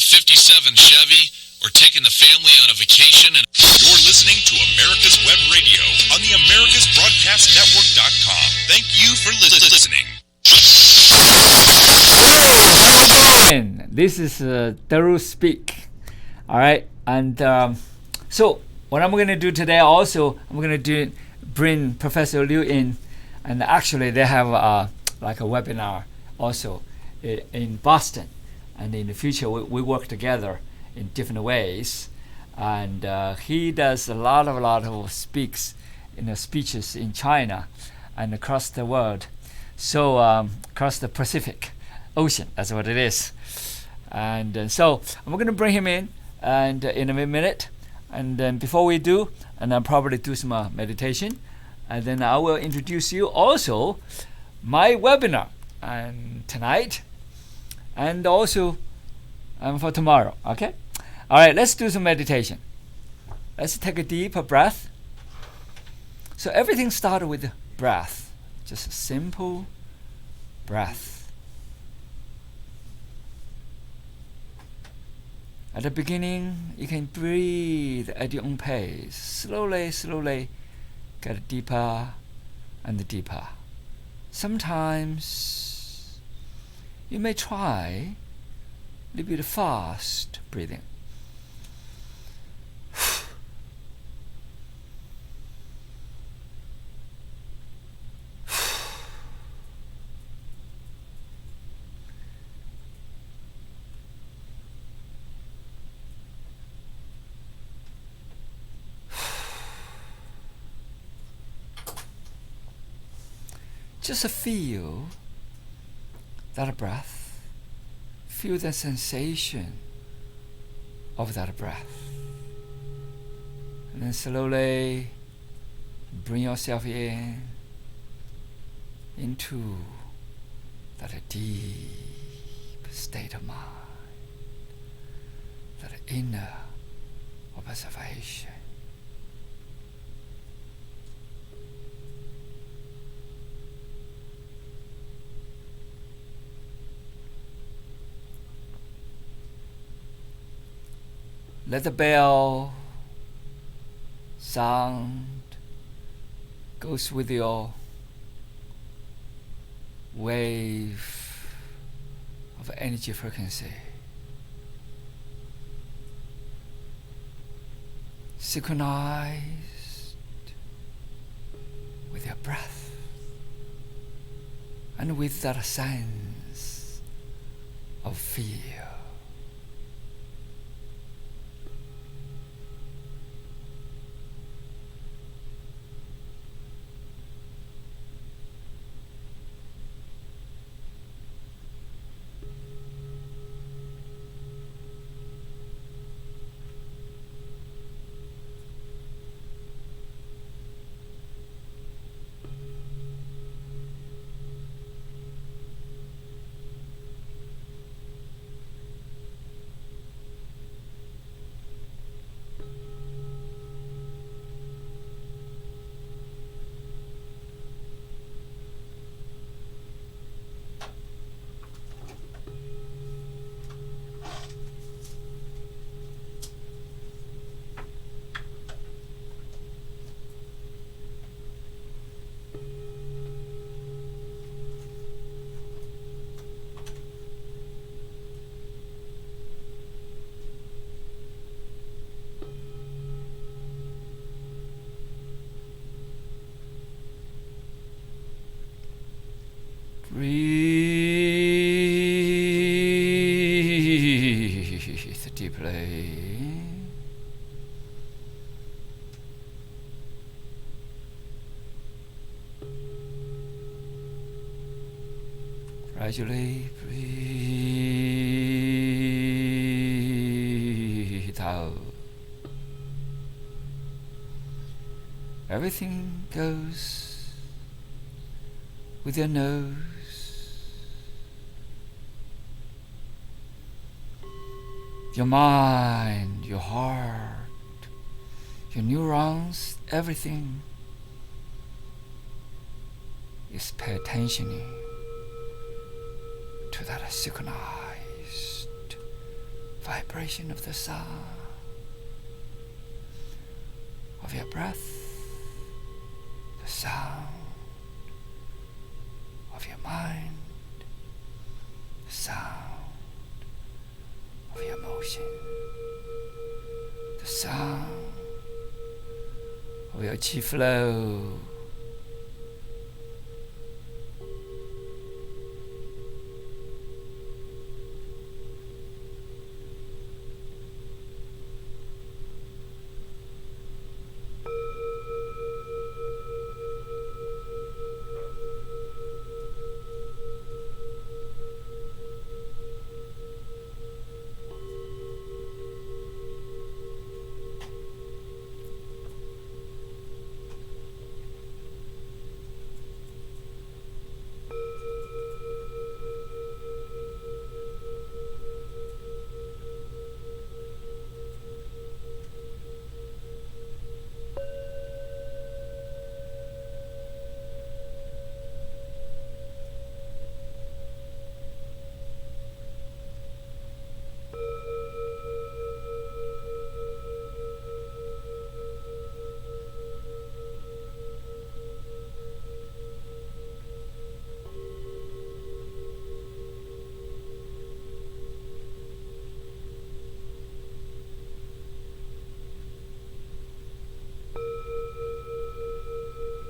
57 Chevy or taking the family on a vacation. And you're listening to America's Web Radio on the AmericasBroadcastNetwork.com. Thank you for listening. This is DeRu Speak. All right, and so what I'm going to do today also, I'm going to bring Professor Liu in, and actually they have like a webinar also in Boston, and in the future we work together in different ways, and he does a lot of speeches in China and across the world, so across the Pacific Ocean, that's what it is. And so I'm going to bring him in and in a minute, and then before we do, and I'll probably do some meditation, and then I will introduce you also my webinar and tonight and also for tomorrow. Okay, all right, let's do some meditation. Let's take a deep breath. So everything started with breath, just a simple breath. At the beginning, you can breathe at your own pace. Slowly get deeper and deeper. Sometimes you may try a little bit fast breathing. Just feel that breath. Feel the sensation of that breath. And then slowly bring yourself into that deep state of mind, that inner observation. Let the bell sound goes with your wave of energy frequency. Synchronized with your breath and with that sense of feel. Breathe deeply. Gradually breathe out. Everything goes with your nose. Your mind, your heart, your neurons, everything is pay attention to that synchronized vibration of the sound of your breath, the sound of your mind, the sound of your emotion, the sound of your chi flow.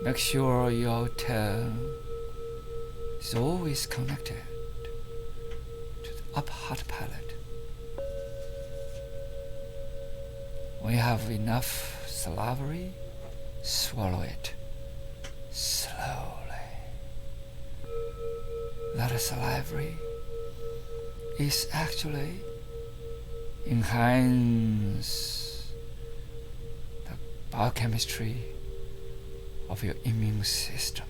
Make sure your tongue is always connected to the upper heart palate. When you have enough salivary, swallow it slowly. That salivary is actually enhance the biochemistry of your immune system.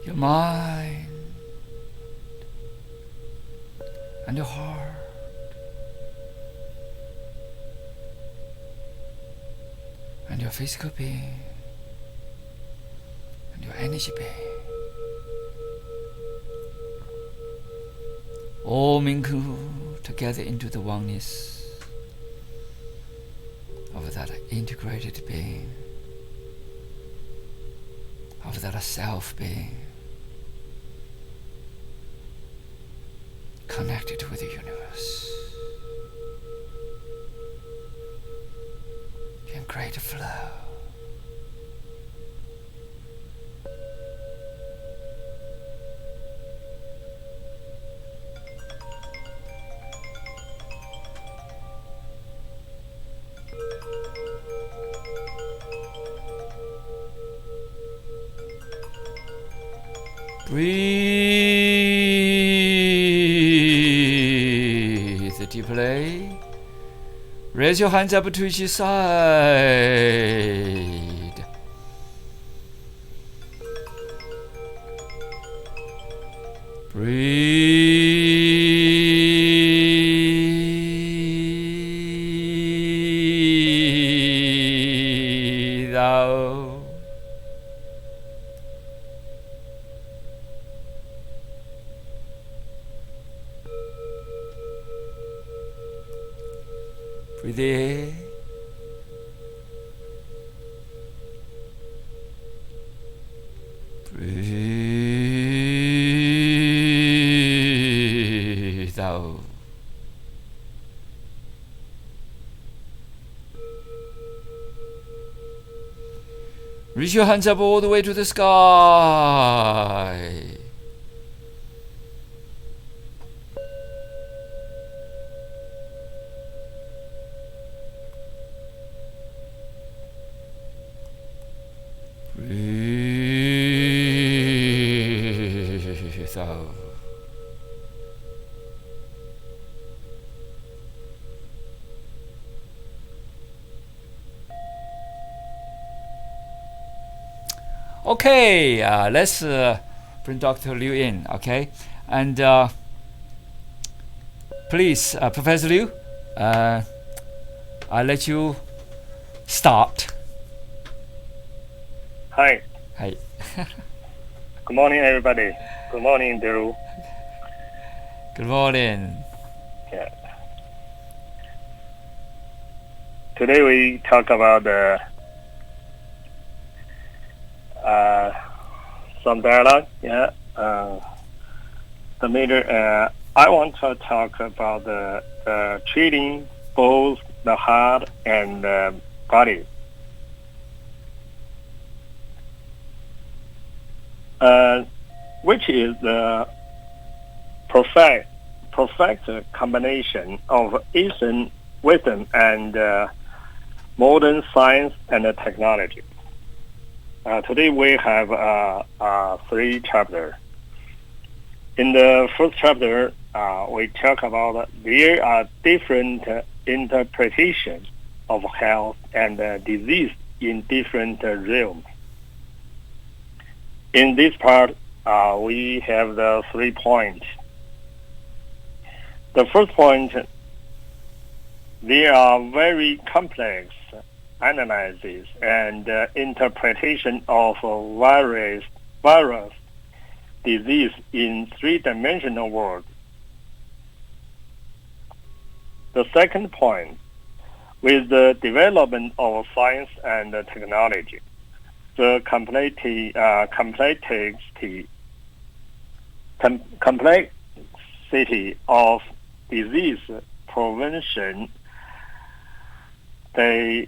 Your mind and your heart and your physical being and your energy being all mingle together into the oneness of that integrated being, of that self-being, connected with the universe in great flow. Breathe deeply. Raise your hands up to each side. Breathe out. Breathe in. Breathe out. Reach your hands up all the way to the sky. Breathe out. Okay, let's bring Dr. Liu in, okay? And please, Professor Liu, I'll let you start. Hi. Hi. Good morning, everybody. Good morning, DeRu. Good morning. Yeah. Today we talk about some dialogue. Yeah. The major. I want to talk about the treating both the heart and the body. Which is the perfect combination of Eastern wisdom and modern science and technology. Today we have 3 chapters. In the first chapter, we talk about there are different interpretations of health and disease in different realms. In this part, we have the 3 points. The first point, there are very complex analysis and interpretation of various disease in 3-dimensional world. The second point, with the development of science and technology, the complexity of disease prevention, the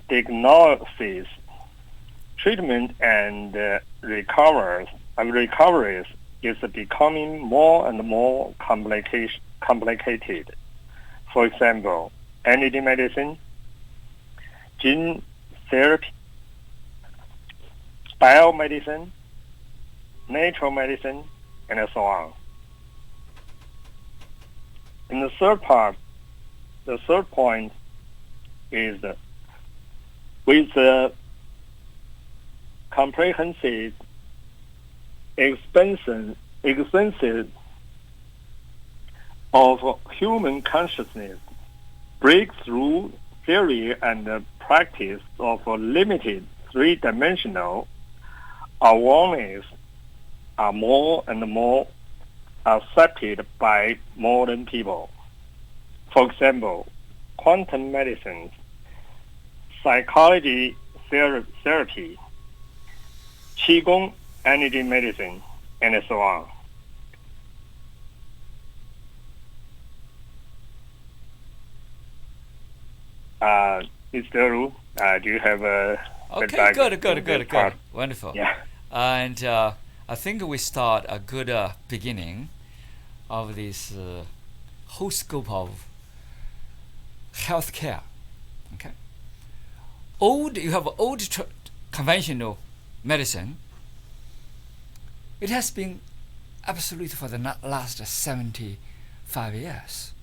diagnosis, treatment, and recoveries is becoming more and more complicated. For example, energy medicine, gene therapy, biomedicine, natural medicine, and so on. In the third part, the third point is with the comprehensive, expensive of human consciousness, breakthrough theory and practice of limited 3-dimensional awareness are more and more accepted by modern people. For example, quantum medicine, psychology therapy, Qigong, energy medicine, and so on. Mr. DeRu, do you have a Okay, good. Wonderful. Yeah. And I think we start a good beginning of this whole scope of healthcare. Okay. You have old conventional medicine. It has been absolute for the last 75 years.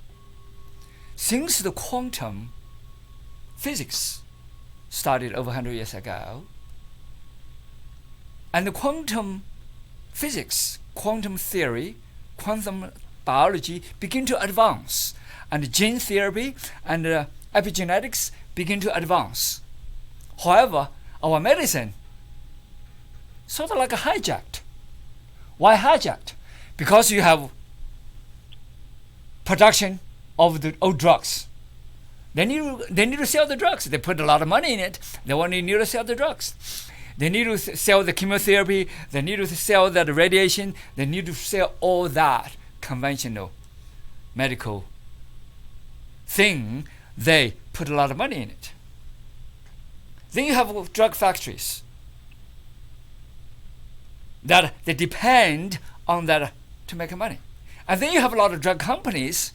Since the quantum physics started over 100 years ago, and the quantum physics, quantum theory, quantum biology begin to advance, and gene therapy and epigenetics begin to advance. However, our medicine sort of like hijacked. Why hijacked? Because you have production of the old drugs. They need to sell the drugs. They put a lot of money in it. They only need to sell the drugs. They need to sell the chemotherapy. They need to sell the radiation. They need to sell all that conventional medical thing. They put a lot of money in it. Then you have drug factories that they depend on that to make money. And then you have a lot of drug companies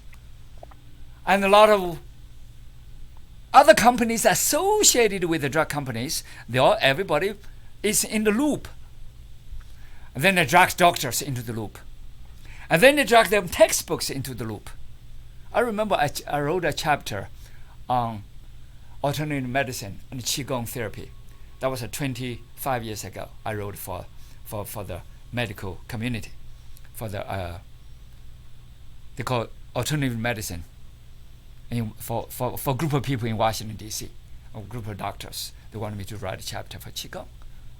and a lot of other companies associated with the drug companies. Everybody is in the loop. And then they drag doctors into the loop. And then they drag their textbooks into the loop. I remember I wrote a chapter on alternative medicine and Qigong therapy. That was 25 years ago. I wrote for the medical community, for the they call it alternative medicine, for a group of people in Washington D.C., a group of doctors. They wanted me to write a chapter for Qigong.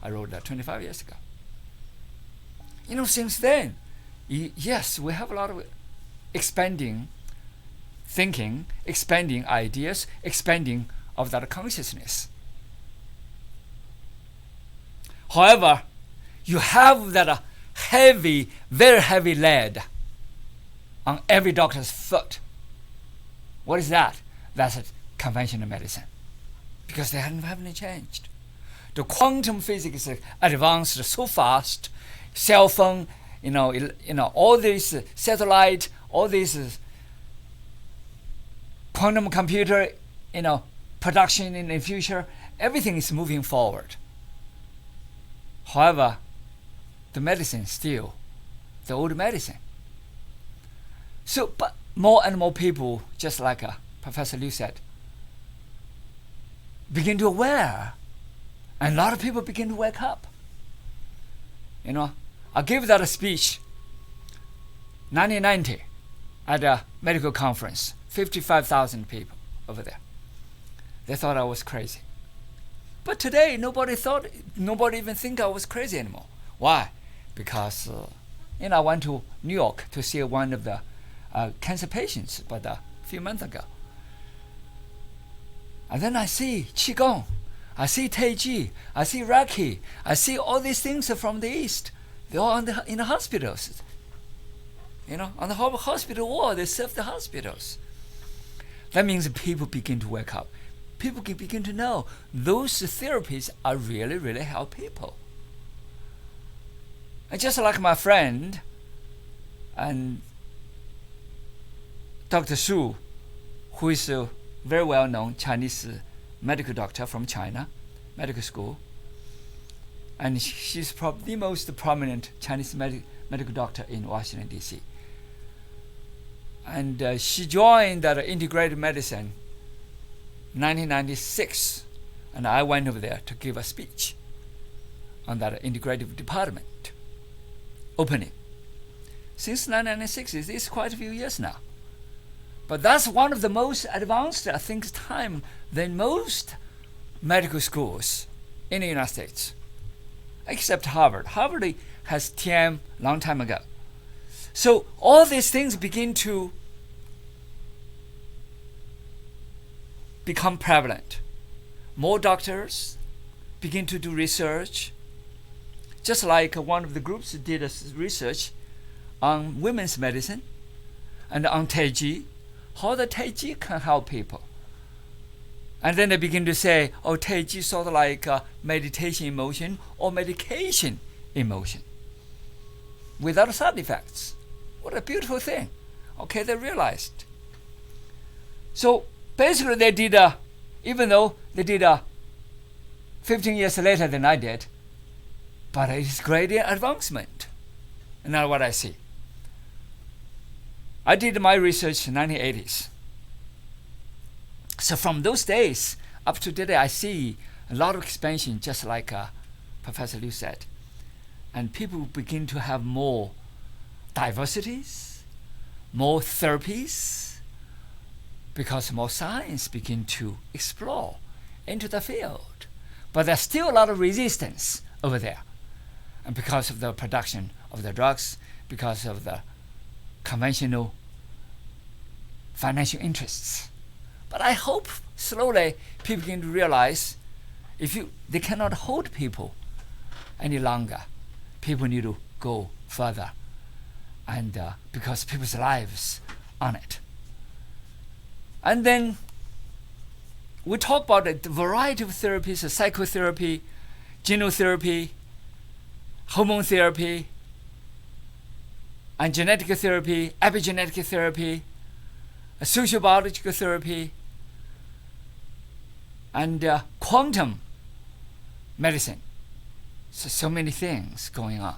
I wrote that 25 years ago. Since then, yes, we have a lot of expanding thinking, expanding ideas, expanding of that consciousness. However, you have that heavy, very heavy lead on every doctor's foot. What is that? That's a conventional medicine, because they haven't changed. The quantum physics advanced so fast. Cell phone, all these satellite, all these quantum computer, production in the future. Everything is moving forward. However, the medicine still the old medicine. So, but more and more people, just like Professor Liu said, begin to aware, and a lot of people begin to wake up. I gave that a speech 1990 at a medical conference, 55,000 people over there. They thought I was crazy. But today, nobody even think I was crazy anymore. Why? Because I went to New York to see one of the cancer patients but a few months ago. And then I see Qigong, I see Tai Chi, I see Reiki, I see all these things from the East. They're all in the hospitals. On the whole hospital wall, they serve the hospitals. That means people begin to wake up. People can begin to know those therapies are really, really help people. And just like my friend and Dr. Xu, who is a very well-known Chinese medical doctor from China, medical school, and she's probably the most prominent Chinese medical doctor in Washington, D.C. And she joined that integrated medicine in 1996, and I went over there to give a speech on that integrative department opening. Since 1996, it's quite a few years now. But that's one of the most advanced, I think, time than most medical schools in the United States, except Harvard. Harvard has TM long time ago. So all these things begin to become prevalent. More doctors begin to do research, just like one of the groups did a research on women's medicine and on Tai Chi, how the Tai Chi can help people. And then they begin to say, Tai Chi is sort of like meditation emotion or medication emotion without side effects. What a beautiful thing. Okay, they realized. So basically they did, even though they did 15 years later than I did, but it is great advancement. And now what I see. I did my research in the 1980s. So from those days up to today, I see a lot of expansion, just like Professor Liu said. and people begin to have more diversities, more therapies, because more science begin to explore into the field. But there's still a lot of resistance over there, and because of the production of the drugs, because of the conventional financial interests. But I hope slowly people begin to realize they cannot hold people any longer. People need to go further, and because people's lives on it. And then we talk about the variety of therapies: psychotherapy, genotherapy, hormone therapy, and genetic therapy, epigenetic therapy, sociobiological therapy, and quantum medicine. So many things going on.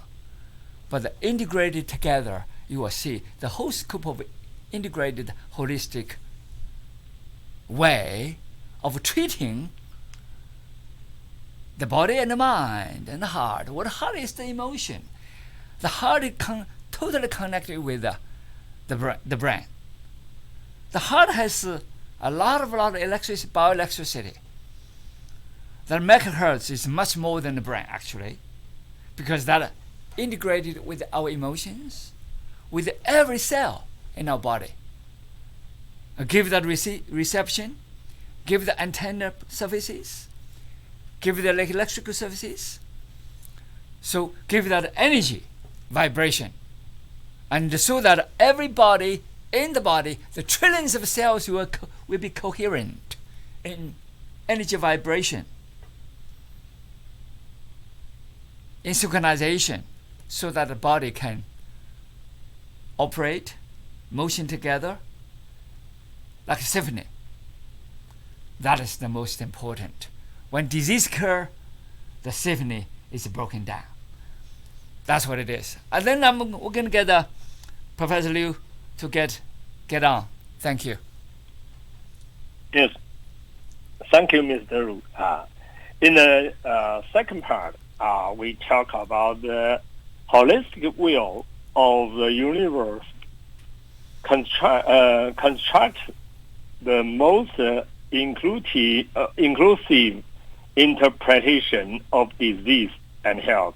But integrated together, you will see the whole scope of integrated, holistic way of treating the body and the mind and the heart. What the heart is the emotion. The heart is totally connected with the brain. The heart has a lot of electricity, bioelectricity. The megahertz is much more than the brain, actually, because that integrated with our emotions, with every cell in our body. Give that reception, give the antenna services, give the electrical services. So give that energy, vibration, and so that everybody in the body, the trillions of cells will be coherent in energy vibration, in synchronization, so that the body can operate, motion together like a symphony. That is the most important. When disease occurs, the symphony is broken down. That's what it is. And then we're going to get Professor Liu to get on. Thank you. Yes. Thank you, Mr. DeRu. In the second part, we talk about the holistic view of the universe, construct the most inclusive interpretation of disease and health.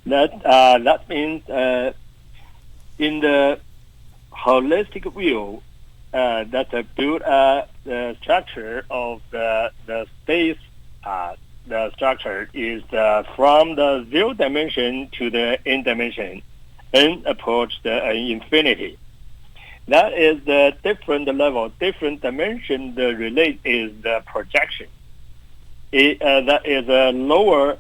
That means in the holistic view, that build the structure of the space. The structure is from the 0 dimension to the n dimension and approach the infinity. That is the different level, different dimension. The relate is the projection. That is a lower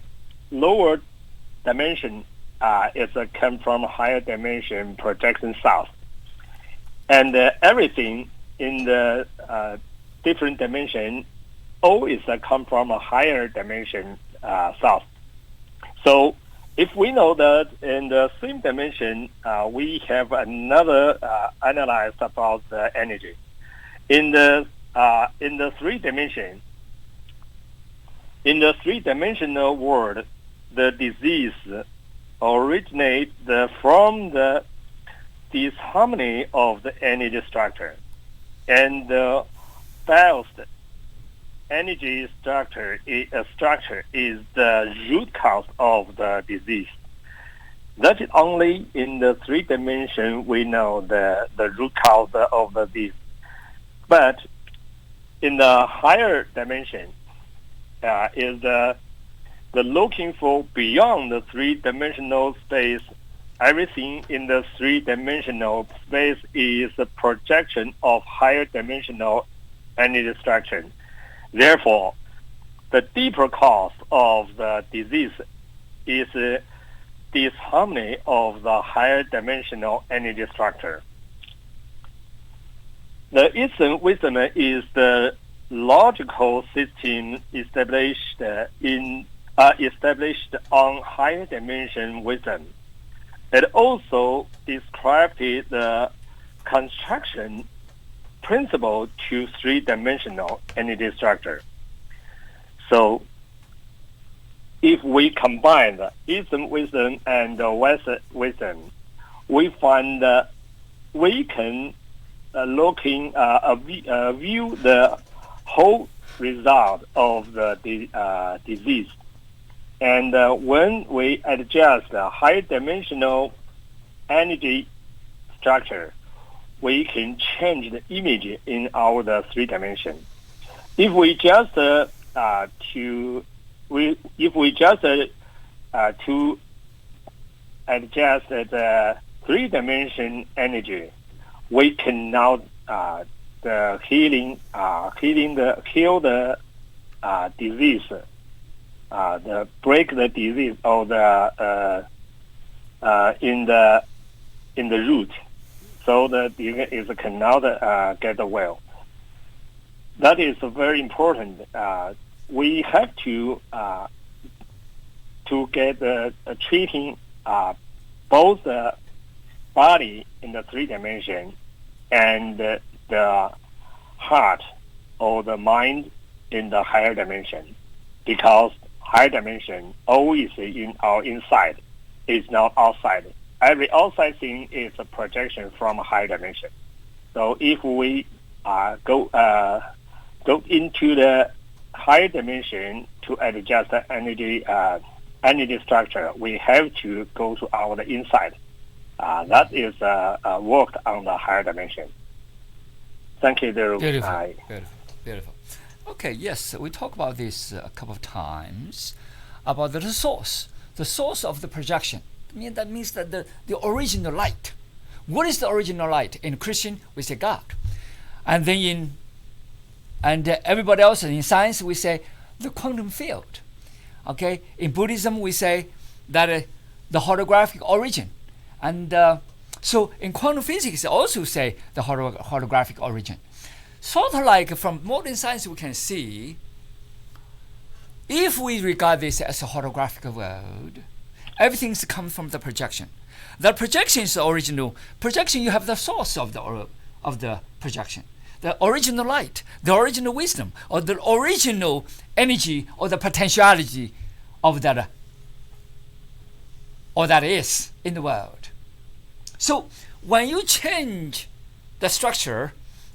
dimension. It's come from higher dimension, projection south, and everything in the different dimension always come from a higher dimension south. So if we know that in the same dimension, we have another analyze about the energy. In the 3 dimension, in the 3-dimensional world, the disease originates from the disharmony of the energy structure, and the balanced energy structure is the root cause of the disease. That is only in the 3 dimension we know the root cause of the disease. But in the higher dimension is the looking for beyond the 3-dimensional space. Everything in the 3-dimensional space is a projection of higher dimensional energy structure. Therefore, the deeper cause of the disease is disharmony of the higher dimensional energy structure. The Eastern wisdom is the logical system established on higher dimension wisdom. It also described the construction principle to 3-dimensional energy structure. So if we combine the Eastern wisdom and the Western wisdom, we find we can view the whole result of the disease. And when we adjust the high-dimensional energy structure, we can change the image in our 3 dimension. If we just to adjust the 3-dimension energy, we cannot heal the disease, break the disease or the in the root, so the disease cannot get well. That is very important. We have to get treating both the body in the 3 dimension and the heart or the mind in the higher dimension, because higher dimension always in our inside, is not outside. Every outside thing is a projection from a higher dimension. So if we go into the higher dimension to adjust the energy structure, we have to go to our inside. That is worked on the higher dimension. Thank you, DeRu. Beautiful. Okay, yes, we talked about this a couple of times, about the source of the projection. That means that the original light. What is the original light? In Christian, we say God. And then everybody else in science, we say the quantum field. Okay, in Buddhism, we say that the holographic origin. And so in quantum physics, also say the holographic origin. Sort of like from modern science, we can see, if we regard this as a holographic world, everything's come from the projection. The projection is the original projection. You have the source of the projection, the original light, the original wisdom, or the original energy, or the potentiality of that, or that is in the world. So when you change the structure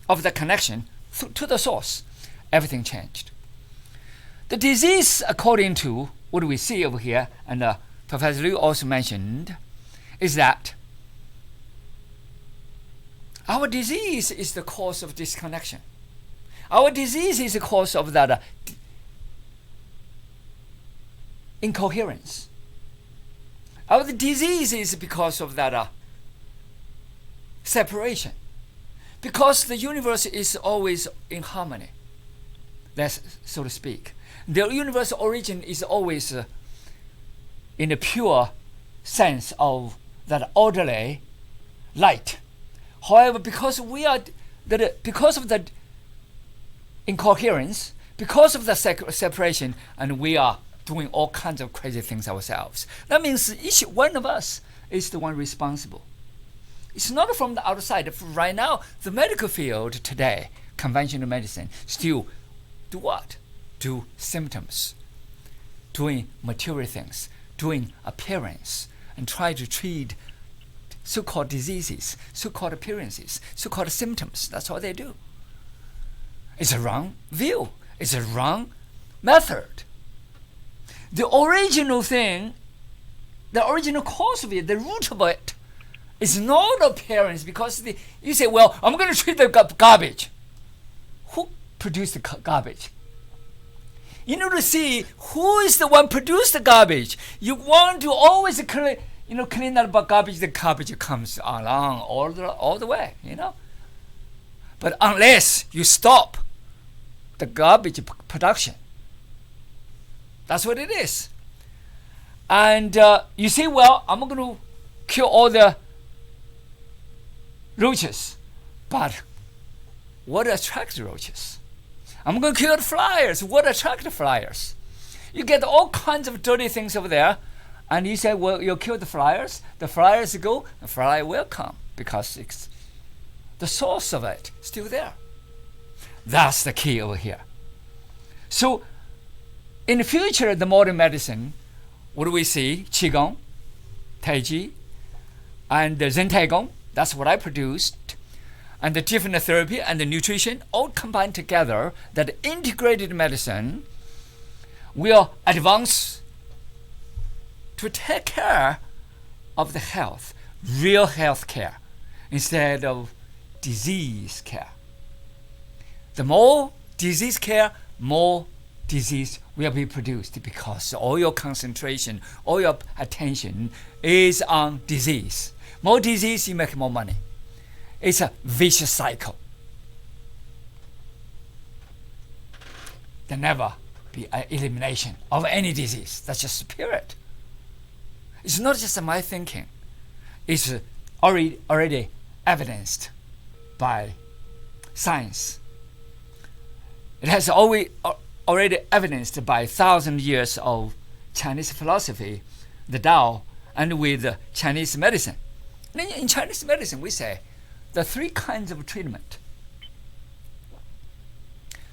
of the connection to the source, everything changed. The disease, according to what we see over here, and Professor Liu also mentioned, is that our disease is the cause of disconnection. Our disease is the cause of that incoherence. Our disease is because of that separation. Because the universe is always in harmony, so to speak. The universe origin is always in the pure sense of that orderly light. However, because of the incoherence, because of the separation, and we are doing all kinds of crazy things ourselves. That means each one of us is the one responsible. It's not from the outside. Right now, the medical field today, conventional medicine, still do what? Do symptoms, doing material things, doing appearance, and try to treat so-called diseases, so-called appearances, so-called symptoms. That's all they do. It's a wrong view. It's a wrong method. The original thing, the original cause of it, the root of it, is not appearance, because you say, well, I'm going to treat the garbage. Who produced the garbage? You need to see who is the one produced the garbage. You want to always clean that garbage. The garbage comes along all the way, But unless you stop the garbage production, that's what it is. And you say, well, I'm going to kill all the roaches, but what attracts roaches? I'm going to kill the flies. What attracts the flies? You get all kinds of dirty things over there, and you say, well, you'll kill the flies. The flies go, the fly will come, because it's the source of it still there. That's the key over here. So In the future, the modern medicine, what do we see? Qigong, Tai Chi, and the Zen Tai Gong. That's what I produced. And the different therapy and the nutrition all combined together, that integrated medicine will advance to take care of the health, real health care, instead of disease care. The more disease care, more disease will be produced, because all your concentration, all your attention is on disease. More disease, you make more money. It's a vicious cycle. There never be an elimination of any disease. That's just spirit. It's not just my thinking. It's already evidenced by science. It has already evidenced by 1,000 years of Chinese philosophy, the Tao, and with Chinese medicine. In Chinese medicine, we say the 3 kinds of treatment.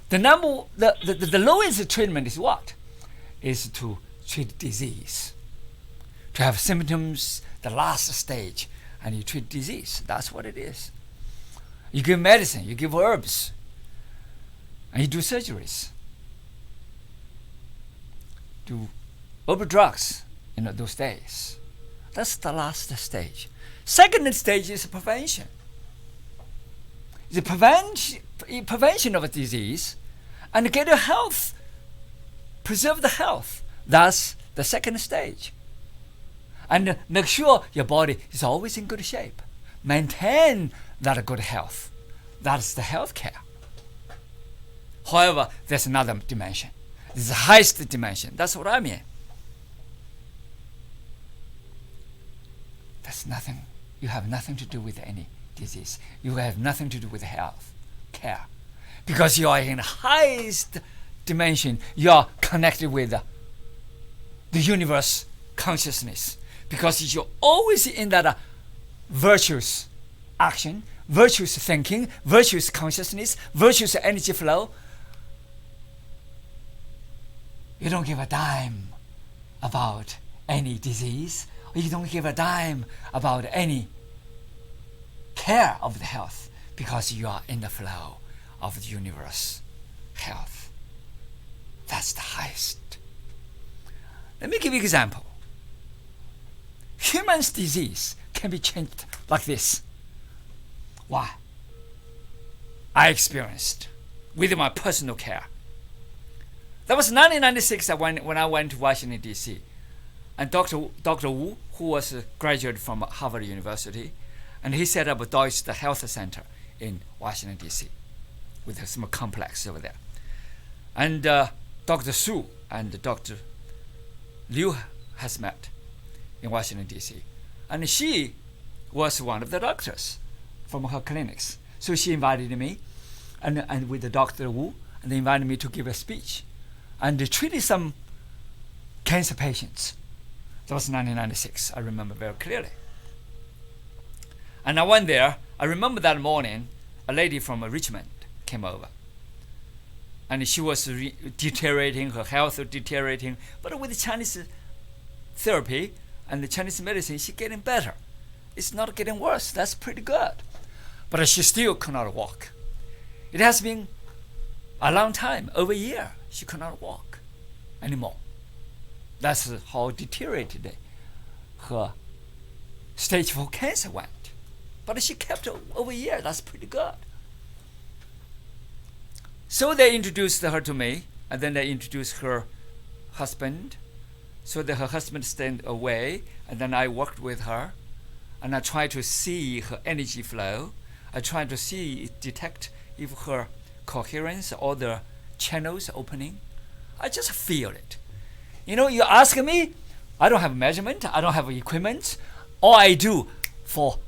The lowest treatment is what? Is to treat disease. To have symptoms, the last stage, and you treat disease. That's what it is. You give medicine, you give herbs, and you do surgeries. Do over drugs in those days. That's the last stage. Second stage is prevention. The prevention of a disease and get your health, preserve the health. That's the second stage. And make sure your body is always in good shape. Maintain that good health. That's the health care. However, there's another dimension. This is the highest dimension. That's what I mean. That's nothing. You have nothing to do with any disease. You have nothing to do with health care. Because you are in the highest dimension. You are connected with the universe consciousness. Because you're always in that virtuous action, virtuous thinking, virtuous consciousness, virtuous energy flow. You don't give a dime about any disease. You don't give a dime about any care of the health, because you are in the flow of the universe health. That's the highest. Let me give you an example. Human's disease can be changed like this. Why? I experienced with my personal care. That was 1996 when I went to Washington, D.C. And Dr. Wu, who was a graduate from Harvard University, and he set up a Deutsche Health Center in Washington, D.C. with some complex over there. And Dr. Su and Dr. Liu has met in Washington, D.C. And she was one of the doctors from her clinics. So she invited me and with the Dr. Wu, and they invited me to give a speech. And they treated some cancer patients. That was 1996. I remember very clearly. And I went there. I remember that morning, a lady from Richmond came over. And she was deteriorating, her health was deteriorating. But with the Chinese therapy and the Chinese medicine, she's getting better. It's not getting worse. That's pretty good. But she still could not walk. It has been a long time, over a year. She could not walk anymore. That's how deteriorated her stage 4 cancer went. But she kept it over a year. That's pretty good. So they introduced her to me, and then they introduced her husband. So that her husband stayed away, and then I worked with her, and I tried to see her energy flow. I tried to detect if her coherence or the channels opening. I just feel it. You ask me, I don't have measurement, I don't have equipment. All I do for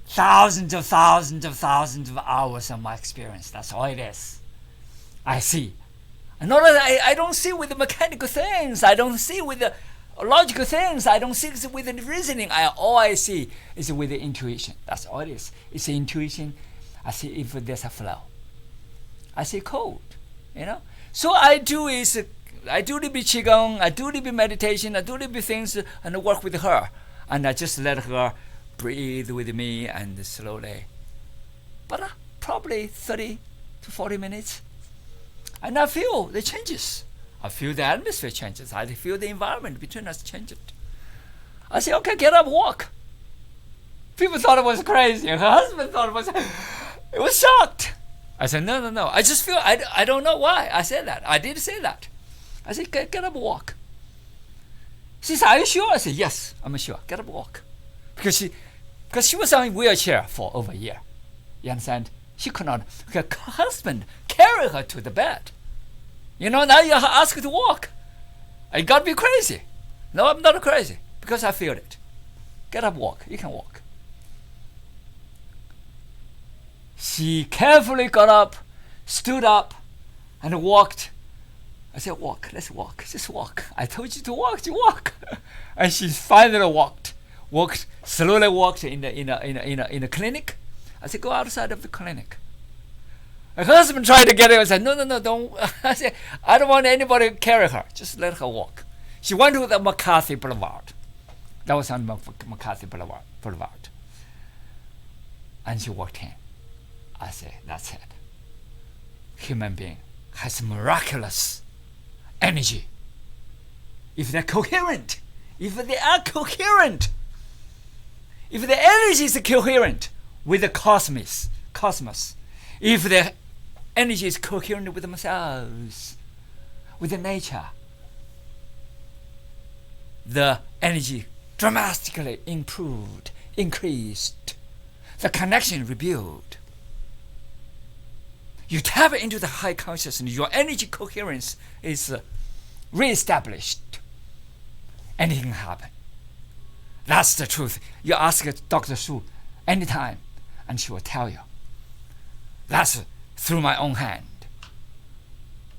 thousands of hours of my experience. That's all it is. I see. I don't see with the mechanical things. I don't see with the logical things. I don't see with the reasoning. All I see is with the intuition. That's all it is. It's the intuition. I see if there's a flow. I see cold. So I do a little bit qigong, I do a little bit meditation, I do a little bit things, and I work with her, and I just let her breathe with me and slowly. But probably 30 to 40 minutes, and I feel the changes. I feel the atmosphere changes. I feel the environment between us changes. I say, okay, get up, walk. People thought it was crazy. Her husband thought it was shocked. I said, no. I just feel, I don't know why I said that. I did say that. I said, get up, walk. She said, are you sure? I said, yes, I'm sure. Get up, walk. Because she was on a wheelchair for over a year. You understand? She could not. Her husband carried her to the bed. Now you ask her to walk. You got to be crazy. No, I'm not crazy because I feel it. Get up, walk. You can walk. She carefully got up, stood up, and walked. I said, walk. Let's walk. Just walk. I told you to walk. You walk. And she finally walked. Slowly walked in the clinic. I said, go outside of the clinic. Her husband tried to get her. I said, no, don't. I said, I don't want anybody to carry her. Just let her walk. She went to the McCarthy Boulevard. That was on McCarthy Boulevard. And she walked in. I said, that's it. Human being has miraculous energy. If they're coherent, if the energy is coherent with the cosmos, if the energy is coherent with themselves, with the nature, the energy dramatically improved, increased, the connection rebuilt. You tap into the high consciousness, your energy coherence is reestablished. Anything can happen. That's the truth. You ask Dr. Su anytime, and she will tell you. That's through my own hand.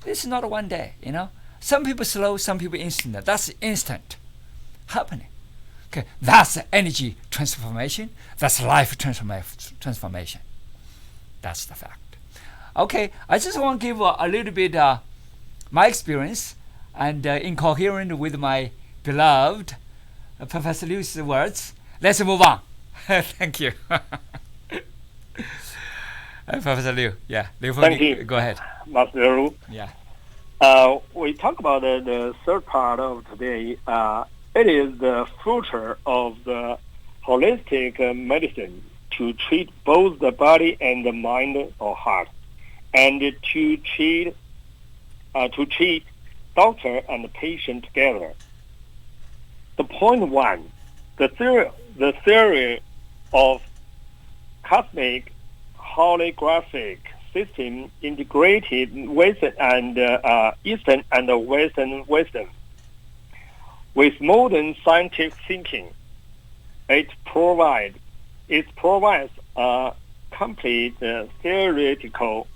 This is not one day, Some people slow, some people instant. That's instant happening. Okay, that's energy transformation. That's life transformation. That's the fact. Okay, I just want to give a little bit my experience and incoherent with my beloved Professor Liu's words. Let's move on. Thank you. Professor Liu, yeah. Thank you. Go ahead. Master DeRu. Yeah. We talk about the third part of today. It is the future of the holistic medicine to treat both the body and the mind or heart, and to treat doctor and patient together. The point one, the theory of cosmic holographic system integrated Western and Eastern and Western wisdom. With modern scientific thinking, it provides a complete theoretical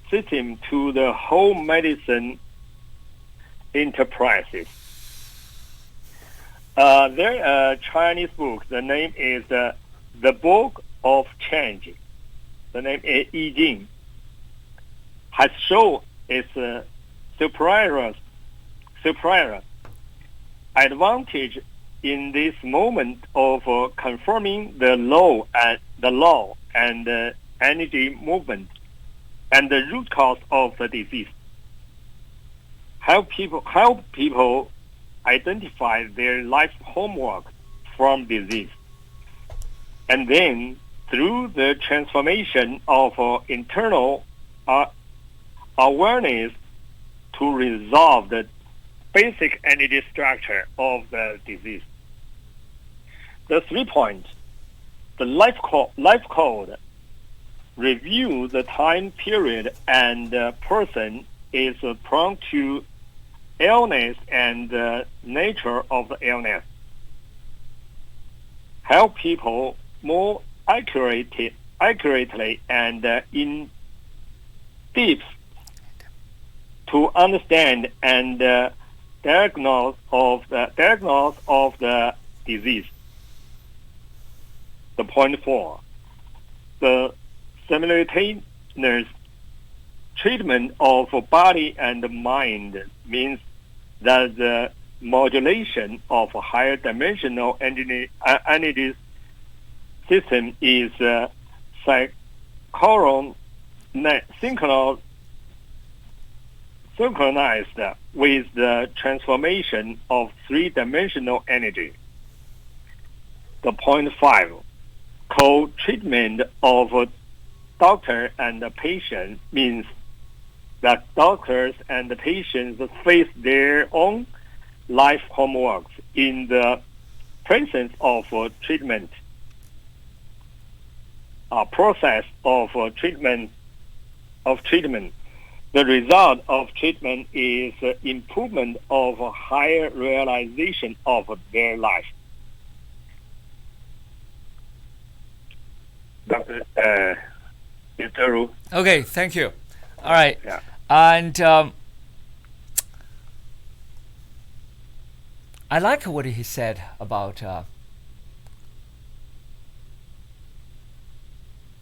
system to the whole medicine enterprises. There a Chinese book. The name is The Book of Change. The name is I Ching. Has shown its superior advantage in this moment of confirming the law and energy movement and the root cause of the disease. Help people identify their life homework from disease, and then through the transformation of internal awareness to resolve the basic energy structure of the disease. The 3 points. The life code review the time period and the person is prone to illness and the nature of the illness. Help people more accurately and in depth to understand and diagnose of the disease. The point 4, the simultaneous treatment of body and mind means that the modulation of higher dimensional energy system is synchronized with the transformation of three-dimensional energy. The point 5, co-treatment of doctor and the patient means that doctors and the patients face their own life homeworks in the presence of treatment. A process of treatment. The result of treatment is improvement of higher realization of their life. Dr. DeRu. Okay, thank you. All right. Yeah. And I like what he said about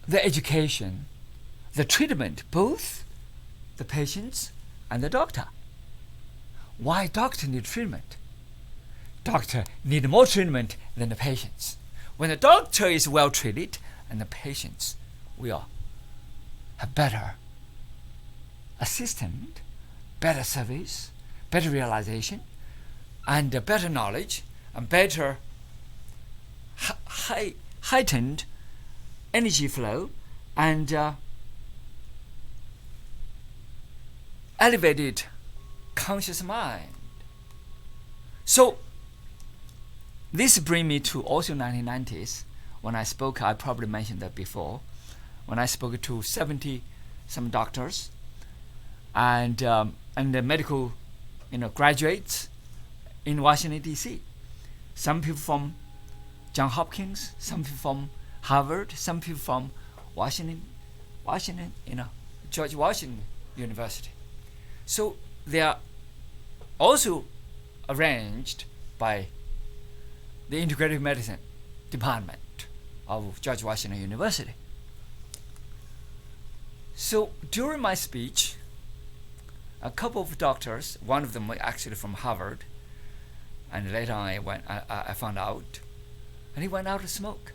the education, the treatment, both the patients and the doctor. Why doctor need treatment? Doctor need more treatment than the patients. When the doctor is well treated and the patients will have better assistance, better service, better realization, and better knowledge, and better heightened energy flow, and elevated conscious mind. So this brings me to also 1990s when I spoke. I probably mentioned that before. When I spoke to 70 some doctors and the medical graduates in Washington D.C. Some people from Johns Hopkins, some people from Harvard, some people from Washington, George Washington University. So they are also arranged by the integrative medicine department of George Washington University. So during my speech, a couple of doctors, one of them actually from Harvard, and later on I found out, and he went out to smoke.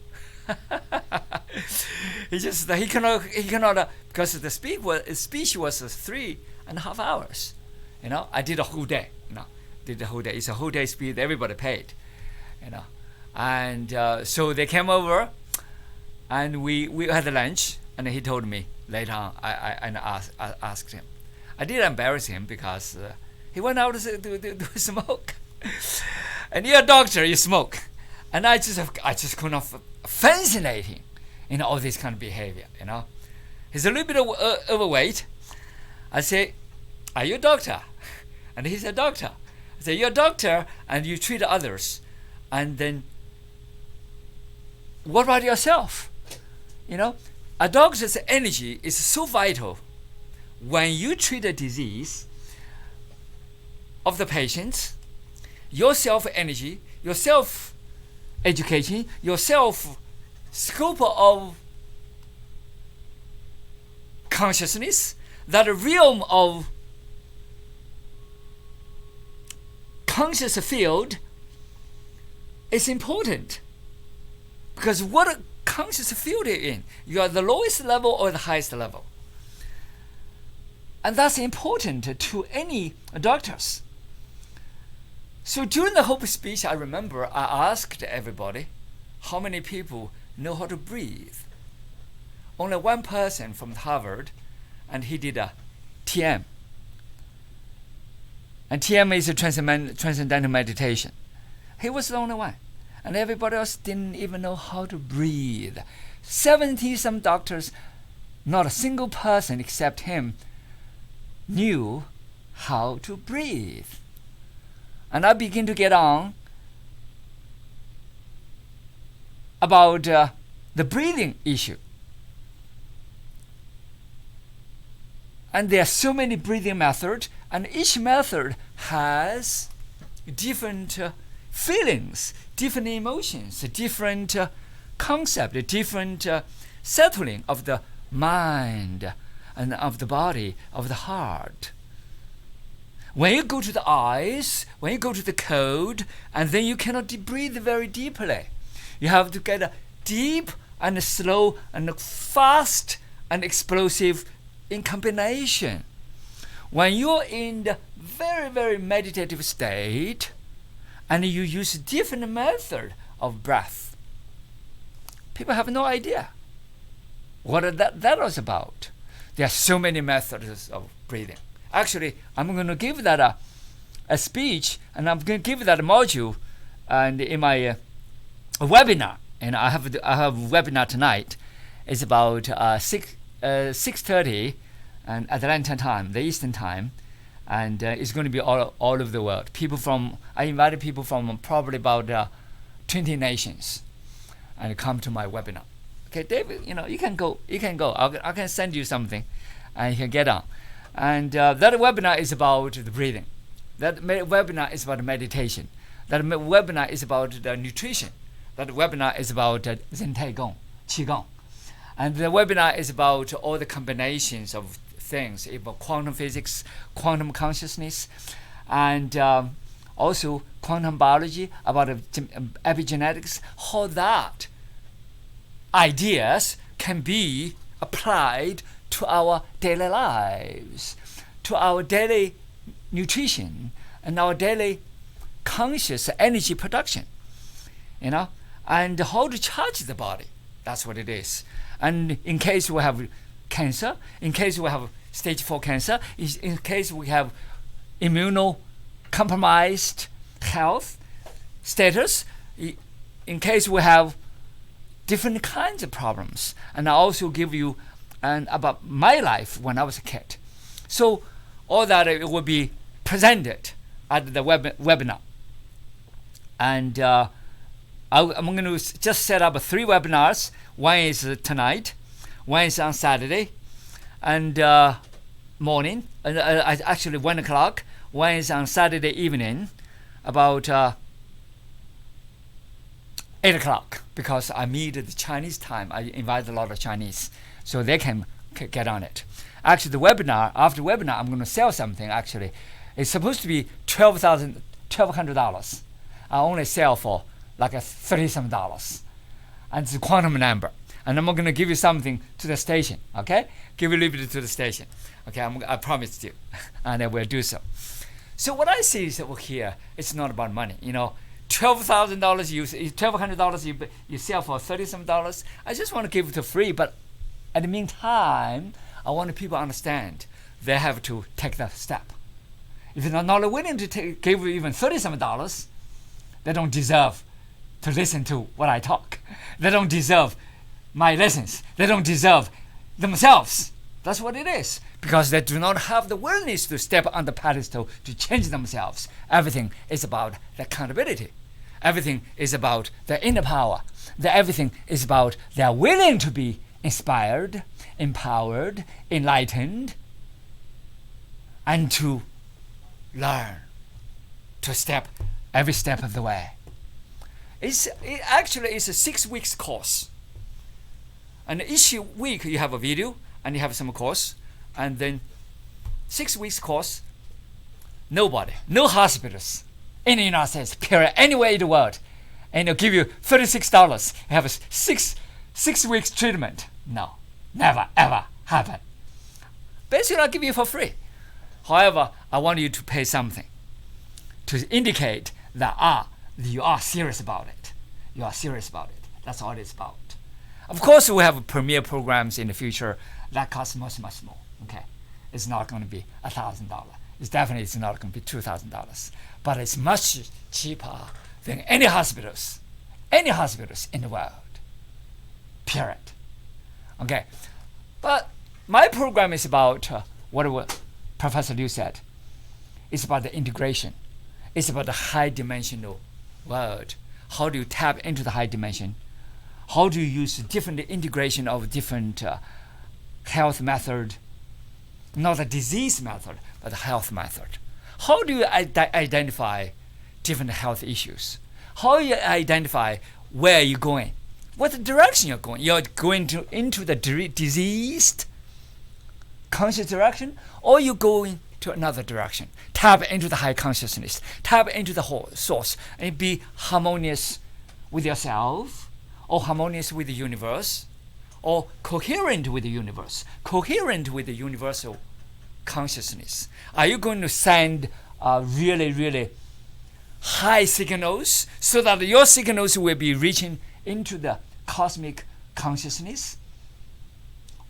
he cannot because the speech was 3.5 hours. I did a whole day. It's a whole day speech. Everybody paid. And so they came over, and we had lunch, and he told me later on. I asked him. I did embarrass him because he went out to smoke. And you're a doctor, you smoke. And I just could not fascinate him in all this kind of behavior. He's a little bit overweight. I say, are you a doctor? And he's a doctor. I say, you're a doctor and you treat others. And then what about yourself? A doctor's energy is so vital. When you treat a disease of the patient, your self-energy, your self-education, your self-scope of consciousness, that realm of conscious field is important. Because what conscious field you're in, you are the lowest level or the highest level. And that's important to any doctors. So during the whole speech, I remember I asked everybody, how many people know how to breathe? Only one person from Harvard, and he did a TM. And TM is a transcendental meditation. He was the only one. And everybody else didn't even know how to breathe. 70-some doctors, not a single person except him, knew how to breathe. And I begin to get on about the breathing issue. And there are so many breathing methods, and each method has different feelings, different emotions, different concept, different settling of the mind. and of the body, of the heart. When you go to the eyes, when you go to the cold, and then you cannot breathe very deeply. You have to get a deep and slow and fast and explosive in combination. When you're in the very, very meditative state, and you use different method of breath, people have no idea what that was about. There are so many methods of breathing. Actually, I'm going to give that a speech, and I'm going to give that a module, and in my webinar. And I have a webinar tonight. It's about 6:30, and Atlanta time, the Eastern time, and it's going to be all over the world. I invited people from probably about 20 nations, and come to my webinar. Okay, David, you can go. I can send you something, and you can get on. And that webinar is about the breathing. That webinar is about meditation. That webinar is about the nutrition. That webinar is about Zen Tai Gong, Qigong. And the webinar is about all the combinations of things, about quantum physics, quantum consciousness, and also quantum biology, about epigenetics, how that ideas can be applied to our daily lives, to our daily nutrition, and our daily conscious energy production, and how to charge the body. That's what it is. And in case we have cancer, in case we have stage 4 cancer, in case we have immunocompromised health status, in case we have different kinds of problems. And I also give you about my life when I was a kid. So all that it will be presented at the webinar. And I'm going to just set up 3 webinars. One is tonight, one is on Saturday, and morning, actually 1 o'clock. One is on Saturday evening, about 8 o'clock, because I meet the Chinese time. I invite a lot of Chinese, so they can get on it. Actually, after webinar, I'm going to sell something. Actually, it's supposed to be $1,200. I only sell for like $30-some, and it's a quantum number. And I'm going to give you something to the station. Okay, give you a little bit to the station. Okay, I promised you, and I will do so. So what I see is over here, it's not about money. $1,200 you sell for $30-some. I just want to give it for free, but at the meantime, I want people to understand they have to take that step. If they're not willing to give even $30-some, they don't deserve to listen to what I talk. They don't deserve my lessons. They don't deserve themselves. That's what it is. Because they do not have the willingness to step on the pedestal to change themselves. Everything is about the accountability. Everything is about their inner power. Everything is about they're willing to be inspired, empowered, enlightened, and to learn, to step every step of the way. It actually is a 6 weeks course. And each week you have a video and you have some course. And then 6 weeks course, no hospitals in the United States, period, anywhere in the world. And they'll give you $36. You have a six weeks treatment. No, never, ever happen. Basically, I'll give you for free. However, I want you to pay something to indicate that you are serious about it. You are serious about it. That's all it's about. Of course, we have premier programs in the future that cost much, much more. Okay, it's not going to be $1,000. It's definitely not going to be $2,000. But it's much cheaper than any hospitals in the world. Period. Okay, but my program is about what Professor Liu said. It's about the integration. It's about the high-dimensional world. How do you tap into the high dimension? How do you use different integration of different health method? Not a disease method, but a health method. How do you identify different health issues? How do you identify where you're going? What direction you're going? You're going into the diseased conscious direction, or you go into another direction. Tap into the high consciousness. Tap into the whole source and be harmonious with yourself, or harmonious with the universe, or coherent with the universe, coherent with the universal consciousness. Are you going to send really, really high signals so that your signals will be reaching into the cosmic consciousness?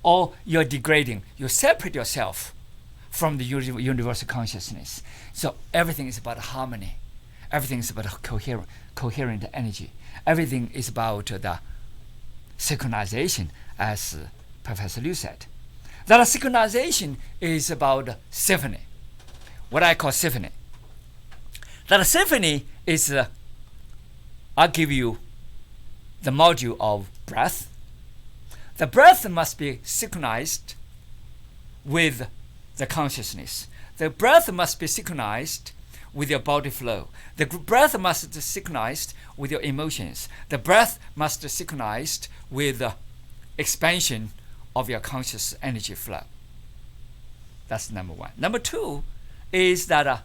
Or you're degrading, you separate yourself from the universal consciousness. So everything is about harmony. Everything is about coherent energy. Everything is about the synchronization, as Professor Liu said. That synchronization is about symphony, what I call symphony. That symphony is, I'll give you the module of breath. The breath must be synchronized with the consciousness. The breath must be synchronized with your body flow. The breath must be synchronized with your emotions. The breath must be synchronized with the expansion of your conscious energy flow. That's number one. Number two is that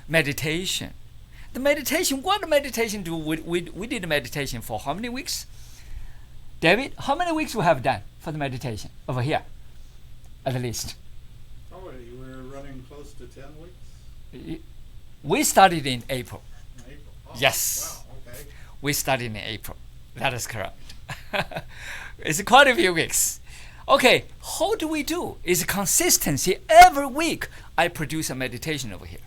meditation. The meditation, what meditation do we did meditation for how many weeks? David, how many weeks we have done for the meditation over here, at least? Oh, you were running close to 10 weeks? We started in April. In April? Oh, Yes. Wow, okay. We started in April. That is correct. It's quite a few weeks. Okay, how do we do? It's consistency. Every week I produce a meditation over here.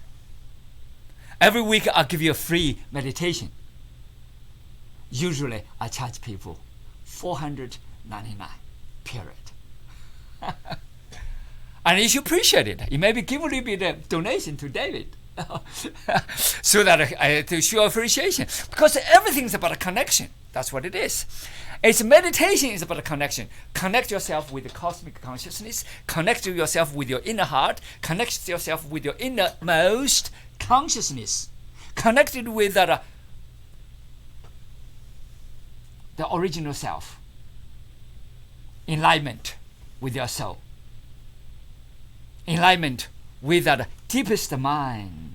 Every week I'll give you a free meditation. Usually I charge people $499, period. And you should appreciate it. You maybe give a little bit of donation to David so that to show appreciation. Because everything is about a connection. That's what it is. It's meditation is about a connection. Connect yourself with the cosmic consciousness. Connect yourself with your inner heart. Connect yourself with your innermost consciousness. Connected with the original self. Enlightenment with your soul. Enlightenment with that deepest mind.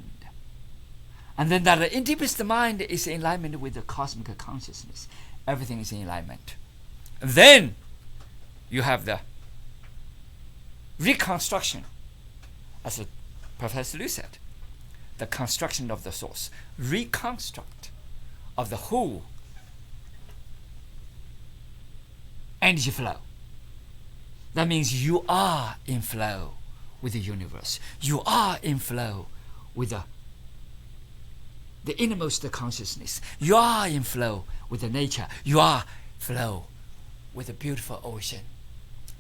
And then that deepest mind is in alignment with the cosmic consciousness. Everything is in alignment. Then you have the reconstruction, as Professor Liu said, the construction of the source, reconstruct of the whole energy flow. That means you are in flow with the universe. You are in flow with the innermost consciousness. You are in flow with the nature. You are flow with the beautiful ocean.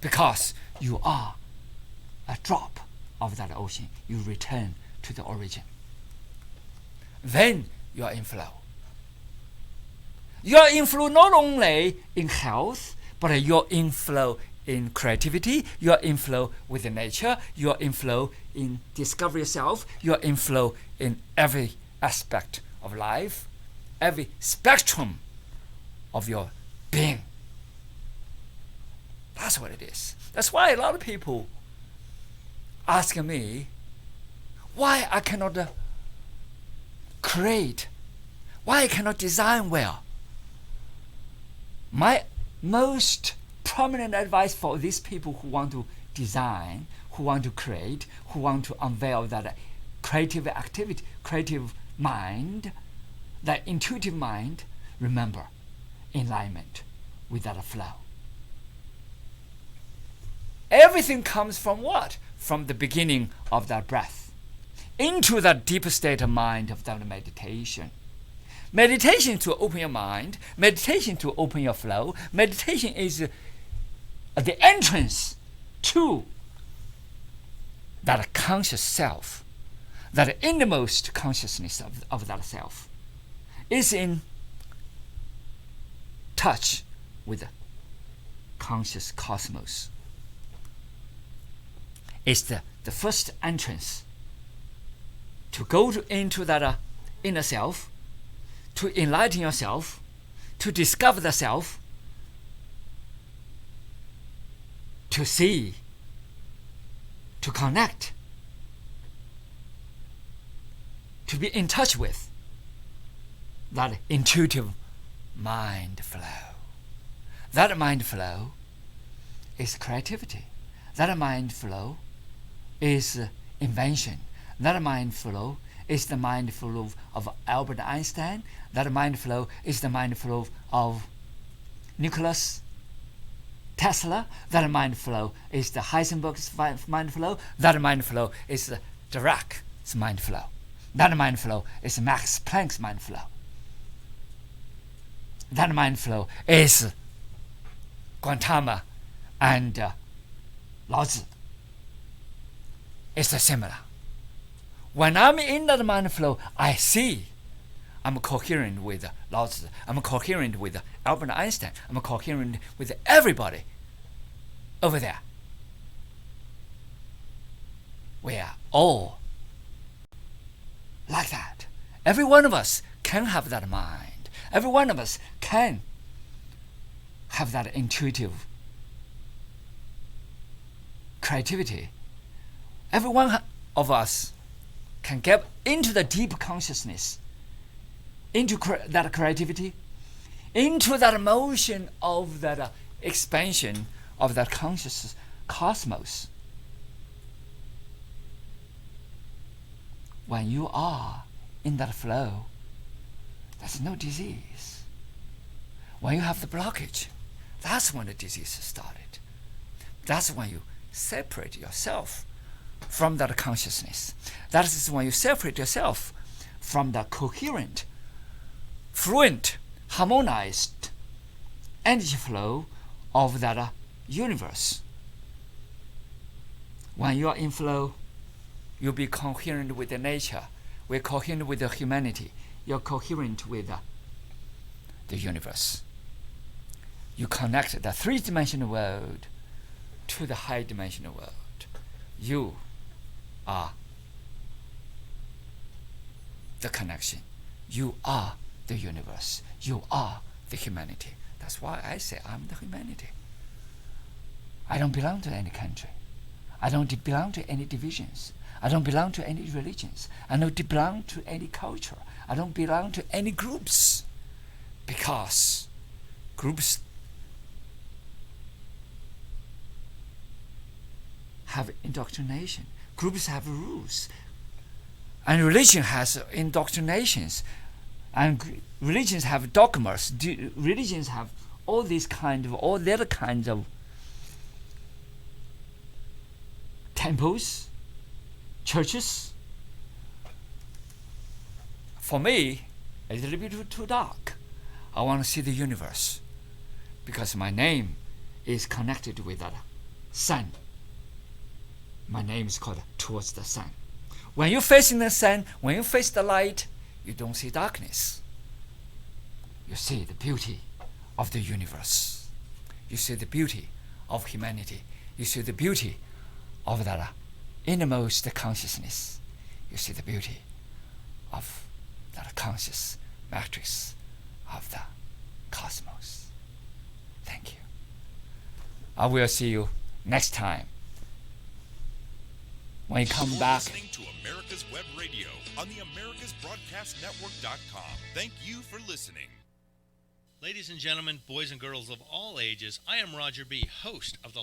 Because you are a drop of that ocean. You return to the origin. Then you are in flow. You are in flow not only in health, but you are in flow in creativity. You are in flow with the nature. You are in flow in discover yourself. You are in flow in every aspect of life, every spectrum of your being. That's what it is. That's why a lot of people ask me why I cannot create, why I cannot design well. My most prominent advice for these people who want to design, who want to create, who want to unveil that creative activity, creative mind, that intuitive mind, remember, alignment with that flow. Everything comes from what? From the beginning of that breath into that deeper state of mind of that meditation. Meditation to open your mind, meditation to open your flow. Meditation is the entrance to that conscious self, that innermost consciousness of that self is in touch with the conscious cosmos. It's the first entrance to go into that inner self, to enlighten yourself, to discover the self, to see, to connect, to be in touch with that intuitive mind flow. That mind flow is creativity. That mind flow is invention. That mind flow is the mind flow of Albert Einstein. That mind flow is the mind flow of Nikola Tesla. That mind flow is the Heisenberg's mind flow. That mind flow is the Dirac's mind flow. That mind flow is Max Planck's mind flow. That mind flow is Gautama and Lao Tzu. It's similar. When I'm in that mind flow, I see I'm coherent with Lao Tzu. I'm coherent with Albert Einstein. I'm coherent with everybody over there. We are all like that. Every one of us can have that mind. Every one of us can have that intuitive creativity. Every one of us can get into the deep consciousness, into that creativity, into that motion of that expansion of that conscious cosmos. When you are in that flow, there's no disease. When you have the blockage, that's when the disease started. That's when you separate yourself from that consciousness. That is when you separate yourself from the coherent, fluent, harmonized energy flow of that universe. When you are in flow, you'll be coherent with the nature. We're coherent with the humanity. You're coherent with the universe. You connect the three-dimensional world to the high-dimensional world. You are the connection. You are the universe. You are the humanity. That's why I say I'm the humanity. I don't belong to any country. I don't belong to any divisions. I don't belong to any religions. I don't belong to any culture. I don't belong to any groups. Because groups have indoctrination. Groups have rules. And religion has indoctrinations. And religions have dogmas. Religions have all the other kinds of temples, churches. For me, it's a little bit too dark. I want to see the universe because my name is connected with that sun. My name is called Towards the Sun. When you're facing the sun, when you face the light, you don't see darkness. You see the beauty of the universe. You see the beauty of humanity. You see the beauty of that innermost consciousness. You see the beauty of that conscious matrix of the cosmos. Thank you. I will see you next time. When you come You're back. Listening to America's Web Radio on the AmericasBroadcastNetwork.com. Thank you for listening. Ladies and gentlemen, boys and girls of all ages, I am Roger B., host of the